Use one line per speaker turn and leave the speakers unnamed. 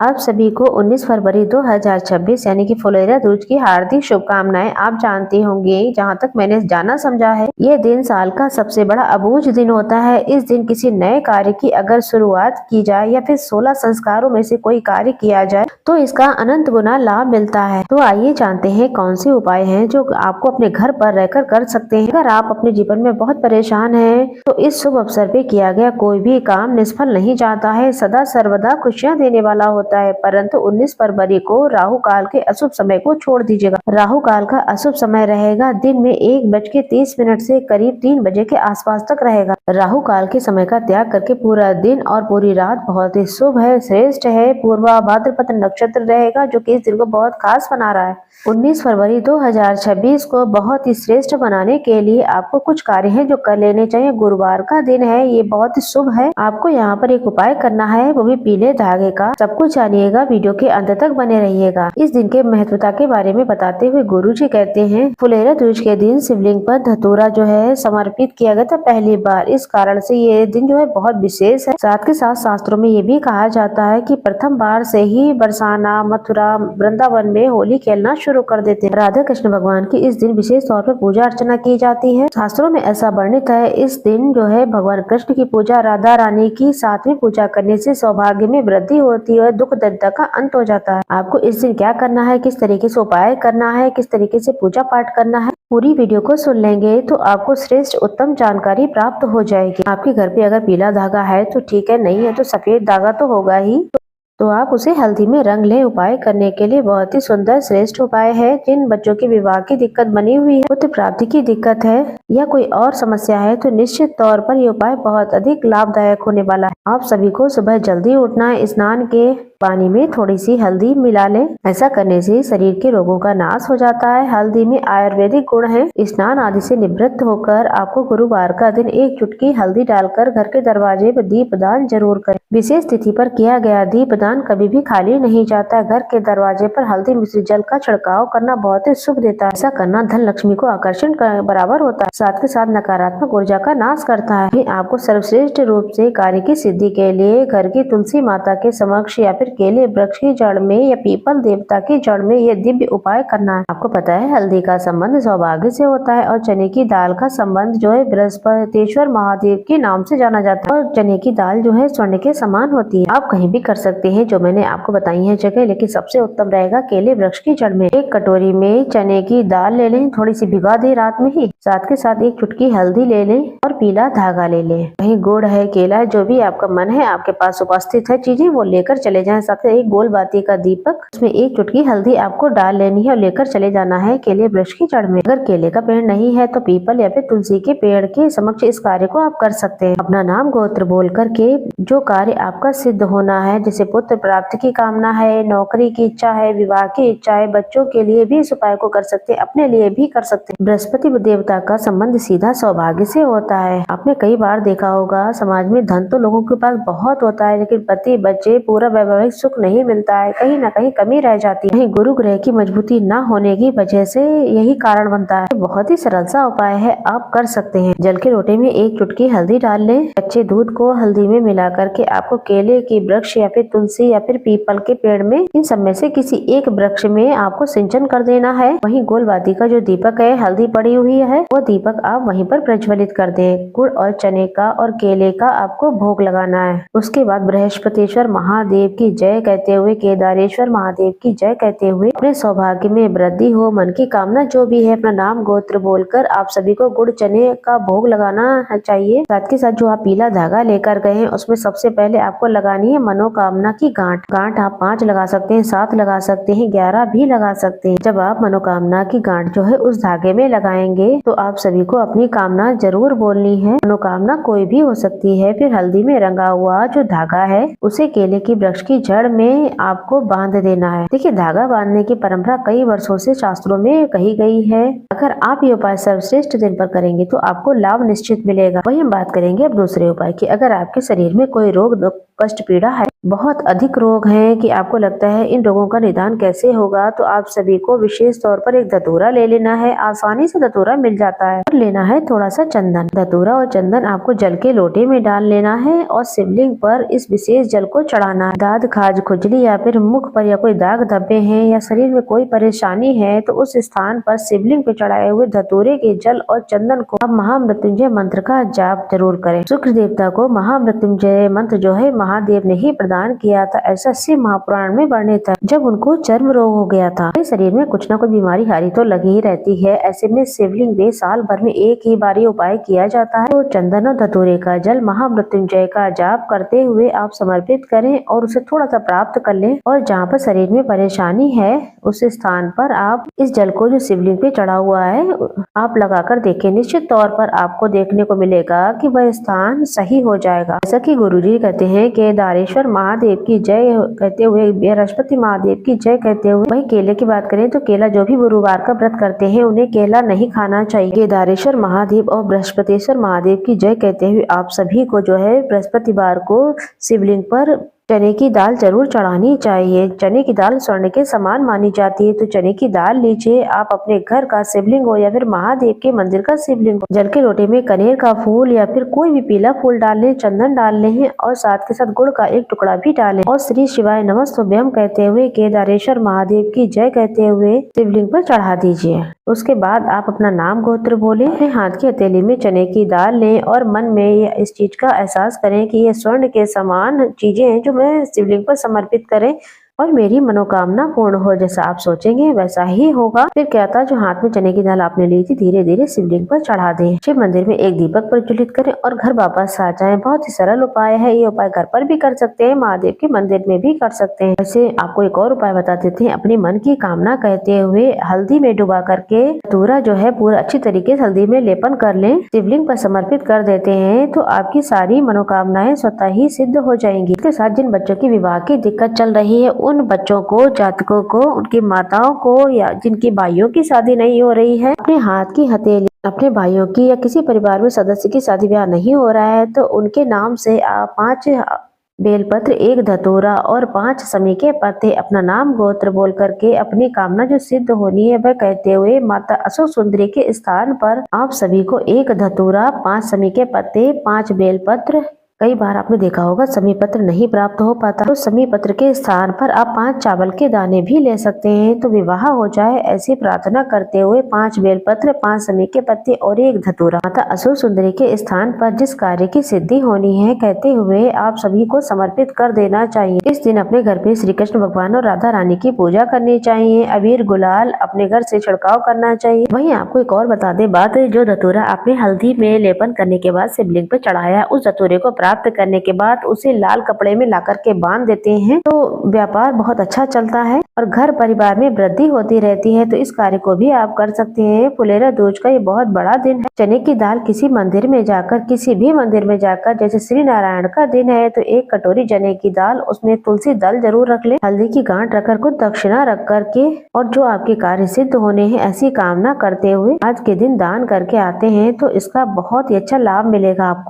आप सभी को 19 फरवरी 2026 यानी कि फुलेरा दूज की हार्दिक शुभकामनाएं। आप जानते होंगे, जहां तक मैंने जाना समझा है, ये दिन साल का सबसे बड़ा अबूझ दिन होता है। इस दिन किसी नए कार्य की अगर शुरुआत की जाए या फिर 16 संस्कारों में से कोई कार्य किया जाए तो इसका अनंत गुना लाभ मिलता है। तो आइए जानते हैं कौन से उपाय हैं जो आपको अपने घर पर रहकर कर सकते हैं। अगर आप अपने जीवन में बहुत परेशान हैं तो इस शुभ अवसर पे किया गया कोई भी काम निष्फल नहीं जाता है, सदा सर्वदा खुशियां देने वाला होता है। परंतु 19 फरवरी को राहु काल के अशुभ समय को छोड़ दीजिएगा। राहु काल का अशुभ समय रहेगा दिन में 1:30 से करीब 3 बजे के आसपास तक रहेगा। राहु काल के समय का त्याग करके पूरा दिन और पूरी रात बहुत ही शुभ है, श्रेष्ठ है। पूर्वा भाद्रपद नक्षत्र रहेगा जो कि इस दिन को बहुत खास बना रहा है। 19 फरवरी 2026 को बहुत ही श्रेष्ठ बनाने के लिए आपको कुछ कार्य हैं जो कर लेने चाहिए। गुरुवार का दिन है, ये बहुत ही शुभ है। आपको यहाँ पर एक उपाय करना है, वो भी पीले धागे का। सब कुछ जानिएगा, वीडियो के अंत तक बने रहिएगा। इस दिन के महत्वता के बारे में बताते हुए गुरु जी कहते हैं, फुलेरा दूज के दिन शिवलिंग पर धतूरा जो है समर्पित किया गया था पहली बार। इस कारण से ये दिन जो है बहुत विशेष है। साथ के साथ शास्त्रों में ये भी कहा जाता है कि प्रथम बार से ही बरसाना, मथुरा, वृंदावन में होली खेलना शुरू कर देते हैं। राधा कृष्ण भगवान की इस दिन विशेष तौर पर पूजा अर्चना की जाती है। शास्त्रों में ऐसा वर्णित है, इस दिन जो है भगवान कृष्ण की पूजा, राधा रानी की सातवीं पूजा करने से सौभाग्य में वृद्धि होती है, दुख दरिद्रता का अंत हो जाता है। आपको इस दिन क्या करना है, किस तरीके से उपाय करना है, किस तरीके से पूजा पाठ करना है, पूरी वीडियो को सुन लेंगे तो आपको श्रेष्ठ उत्तम जानकारी प्राप्त हो जाएगी। आपके घर पे अगर पीला धागा है तो ठीक है, नहीं है तो सफेद धागा तो होगा ही, तो आप उसे हल्दी में रंग लें। उपाय करने के लिए बहुत ही सुंदर श्रेष्ठ उपाय है। जिन बच्चों की विवाह की दिक्कत बनी हुई है, पुत्र प्राप्ति की दिक्कत है या कोई और समस्या है तो निश्चित तौर पर ये उपाय बहुत अधिक लाभदायक होने वाला है। आप सभी को सुबह जल्दी उठना है, स्नान के पानी में थोड़ी सी हल्दी मिला लें। ऐसा करने से शरीर के रोगों का नाश हो जाता है। हल्दी में आयुर्वेदिक गुण है। स्नान आदि से निवृत्त होकर आपको गुरुवार का दिन 1 चुटकी हल्दी डालकर घर के दरवाजे पर दीपदान जरूर करें। विशेष तिथि पर किया गया दीपदान कभी भी खाली नहीं जाता। घर के दरवाजे पर हल्दी मिश्रित जल का छिड़काव करना बहुत ही शुभ देता है। ऐसा करना धन लक्ष्मी को आकर्षण बराबर होता है, साथ के साथ नकारात्मक ऊर्जा का नाश करता है। आपको सर्वश्रेष्ठ रूप से कार्य की सिद्धि के लिए घर की तुलसी माता के समक्ष या फिर केले वृक्ष की जड़ में या पीपल देवता की जड़ में ये दिव्य उपाय करना है। आपको पता है हल्दी का संबंध सौभाग्य से होता है और चने की दाल का संबंध जो है बृहस्पतिश्वर महादेव के नाम से जाना जाता है। और चने की दाल जो है स्वर्ण के समान होती है। आप कहीं भी कर सकते हैं जो मैंने आपको बताई है जगह, लेकिन सबसे उत्तम रहेगा केले वृक्ष की जड़ में। 1 कटोरी में चने की दाल ले लें, थोड़ी सी भिगा दें रात में ही। साथ के साथ 1 चुटकी हल्दी ले लें और पीला धागा ले लें। कहीं गुड़ है, केला है, जो भी आपका मन है आपके पास उपस्थित है चीजें, वो लेकर चले जाएं। साथ ही 1 गोल बाती का दीपक, उसमें 1 चुटकी हल्दी आपको डाल लेनी है और लेकर चले जाना है केले वृक्ष की जड़ में। अगर केले का पेड़ नहीं है तो पीपल या फिर तुलसी के पेड़ के समक्ष इस कार्य को आप कर सकते हैं। अपना नाम गोत्र बोल करके जो कार्य आपका सिद्ध होना है, जैसे पुत्र प्राप्ति की कामना है, नौकरी की इच्छा है, विवाह की इच्छा है, बच्चों के लिए भी इस उपाय को कर सकते हैं, अपने लिए भी कर सकते हैं। बृहस्पति देवता का संबंध सीधा सौभाग्य से होता है। आपने कई बार देखा होगा समाज में धन तो लोगों के पास बहुत होता है, लेकिन पति बच्चे पूरा वैवाहिक सुख नहीं मिलता है, कहीं ना कहीं कमी रह जाती है। गुरु ग्रह की मजबूती न होने की वजह से यही कारण बनता है। बहुत ही सरल सा उपाय है, आप कर सकते हैं। जल के लोटे में 1 चुटकी हल्दी डाल लें। कच्चे दूध को हल्दी में मिला करके आपको केले की वृक्ष या फिर तुलसी या फिर पीपल के पेड़ में, इन सब में से किसी एक वृक्ष में आपको सिंचन कर देना है। वहीं गोलबाती का जो दीपक है, हल्दी पड़ी हुई है, वो दीपक आप वहीं पर प्रज्वलित कर दें। गुड़ और चने का और केले का आपको भोग लगाना है। उसके बाद बृहस्पतिश्वर महादेव की जय कहते हुए, केदारेश्वर महादेव की जय कहते हुए अपने सौभाग्य में वृद्धि हो, मन की कामना जो भी है अपना नाम गोत्र बोलकर आप सभी को गुड़ चने का भोग लगाना चाहिए। साथ के साथ जो आप पीला धागा लेकर गए हैं उसमें सबसे पहले आपको लगानी है मनोकामना की गांठ। गांठ आप 5 लगा सकते हैं, 7 लगा सकते हैं, 11 भी लगा सकते हैं। जब आप मनोकामना की गांठ जो है उस धागे में लगाएंगे तो आप सभी को अपनी कामना जरूर बोलनी है। मनोकामना कोई भी हो सकती है। फिर हल्दी में रंगा हुआ जो धागा है उसे केले की वृक्ष की जड़ में आपको बांध देना है। देखिए, धागा बांधने की परंपरा कई वर्षों से शास्त्रों में कही गई है। अगर आप ये उपाय सर्वश्रेष्ठ दिन पर करेंगे तो आपको लाभ निश्चित मिलेगा। वही हम बात करेंगे अब दूसरे उपाय की। अगर आपके शरीर में कोई रोग, कष्ट, पीड़ा है, बहुत अधिक रोग हैं कि आपको लगता है इन रोगों का निदान कैसे होगा, तो आप सभी को विशेष तौर पर एक धतूरा ले लेना है। आसानी से धतूरा मिल जाता है। और लेना है थोड़ा सा चंदन। धतूरा और चंदन आपको जल के लोटे में डाल लेना है और शिवलिंग पर इस विशेष जल को चढ़ाना है। दाद खाज खुजली या फिर मुख पर या कोई दाग धब्बे हैं या शरीर में कोई परेशानी है तो उस स्थान पर शिवलिंग पे चढ़ाए हुए धतूरे के जल और चंदन को आप महामृत्युंजय मंत्र का जाप जरूर करें। शुक्र देवता को महामृत्युंजय मंत्र जो है महादेव ने ही प्रदान किया था। ऐसा शिव महापुराण में वर्णित है। जब उनको चर्म रोग हो गया था, शरीर में कुछ न कुछ बीमारी हारी तो लगी ही रहती है। ऐसे में शिवलिंग में साल भर में एक ही बार उपाय किया जाता है। तो चंदन और धतूरे का जल महामृत्युंजय का जाप करते हुए आप समर्पित करें और उसे थोड़ा सा प्राप्त कर लें। और जहाँ पर शरीर में परेशानी है उस स्थान पर आप इस जल को जो शिवलिंग पे चढ़ा हुआ है आप लगाकर देखें। निश्चित तौर पर आपको देखने को मिलेगा कि वह स्थान सही हो जाएगा। जैसा कि गुरुजी कहते हैं केदारेश्वर महादेव की जय कहते हुए, बृहस्पति महादेव की जय कहते हुए, वही केले की बात करें तो केला जो भी गुरुवार का व्रत करते हैं उन्हें केला नहीं खाना चाहिए। केदारेश्वर महादेव और बृहस्पतिश्वर महादेव की जय कहते हुए आप सभी को जो है बृहस्पतिवार को शिवलिंग पर चने की दाल जरूर चढ़ानी चाहिए। चने की दाल स्वर्ण के समान मानी जाती है, तो चने की दाल लीजिए। आप अपने घर का शिवलिंग हो या फिर महादेव के मंदिर का शिवलिंग हो, जल के लोटे में कनेर का फूल या फिर कोई भी पीला फूल डाल लें, चंदन डाल लें और साथ के साथ गुड़ का एक टुकड़ा भी डालें और श्री शिवाय नमस्तुभ्यम कहते हुए केदारेश्वर महादेव की जय कहते हुए शिवलिंग पर चढ़ा दीजिए। उसके बाद आप अपना नाम गोत्र बोले, अपने हाथ की हथेली में चने की दाल लें और मन में इस चीज का एहसास करें कि ये स्वर्ण के समान चीजें हैं जो मैं शिवलिंग पर समर्पित करें और मेरी मनोकामना पूर्ण हो। जैसा आप सोचेंगे वैसा ही होगा। फिर क्या था, जो हाथ में चने की दाल आपने ली थी धीरे धीरे शिवलिंग पर चढ़ा दें। शिव मंदिर में एक दीपक प्रज्वलित करें और घर वापस आ जाएं। बहुत ही सरल उपाय है। ये उपाय घर पर भी कर सकते हैं, महादेव के मंदिर में भी कर सकते हैं। वैसे आपको एक और उपाय बता देते हैं। अपनी मन की कामना कहते हुए हल्दी में डुबा करके धतूरा जो है पूरा अच्छी तरीके से हल्दी में लेपन कर लें, शिवलिंग पर समर्पित कर देते हैं तो आपकी सारी मनोकामनाएं स्वतः ही सिद्ध हो जाएंगी। इसके साथ जिन बच्चों की विवाह की दिक्कत चल रही है उन बच्चों को, जातकों को, उनकी माताओं को या जिनकी भाइयों की शादी नहीं हो रही है, अपने हाथ की हथेली अपने भाइयों की या किसी परिवार में सदस्य की शादी ब्याह नहीं हो रहा है तो उनके नाम से आप 5 बेलपत्र, 1 धतूरा और 5 समी के पत्ते अपना नाम गोत्र बोल करके अपनी कामना जो सिद्ध होनी है वह कहते हुए माता अशोक सुंदरी के स्थान पर आप सभी को 1 धतूरा, 5 समी के पत्ते, 5 बेलपत्र, कई बार आपने देखा होगा समी पत्र नहीं प्राप्त हो पाता तो समी पत्र के स्थान पर आप 5 चावल के दाने भी ले सकते हैं तो विवाह हो जाए, ऐसी प्रार्थना करते हुए 5 बेलपत्र, 5 समी के पत्ते और 1 धतूरा माता अशोक सुंदरी के स्थान पर जिस कार्य की सिद्धि होनी है कहते हुए आप सभी को समर्पित कर देना चाहिए। इस दिन अपने घर पे श्री कृष्ण भगवान और राधा रानी की पूजा करनी चाहिए। अबीर गुलाल अपने घर से छिड़काव करना चाहिए। वहीं आपको एक और बता दे बात, जो धतूरा आपने हल्दी में लेपन करने के बाद शिवलिंग पर चढ़ाया उस धतूरे को प्राप्त करने के बाद उसे लाल कपड़े में ला करके बांध देते हैं तो व्यापार बहुत अच्छा चलता है और घर परिवार में वृद्धि होती रहती है। तो इस कार्य को भी आप कर सकते हैं। फुलेरा दूज का ये बहुत बड़ा दिन है। चने की दाल किसी मंदिर में जाकर, किसी भी मंदिर में जाकर, जैसे श्री नारायण का दिन है तो 1 कटोरी चने की दाल, उसमें तुलसी दल जरूर रख ले, हल्दी की गांठ रखकर कुछ दक्षिणा रख करके और जो आपके कार्य सिद्ध होने हैं ऐसी कामना करते हुए आज के दिन दान करके आते हैं तो इसका बहुत ही अच्छा लाभ मिलेगा आपको।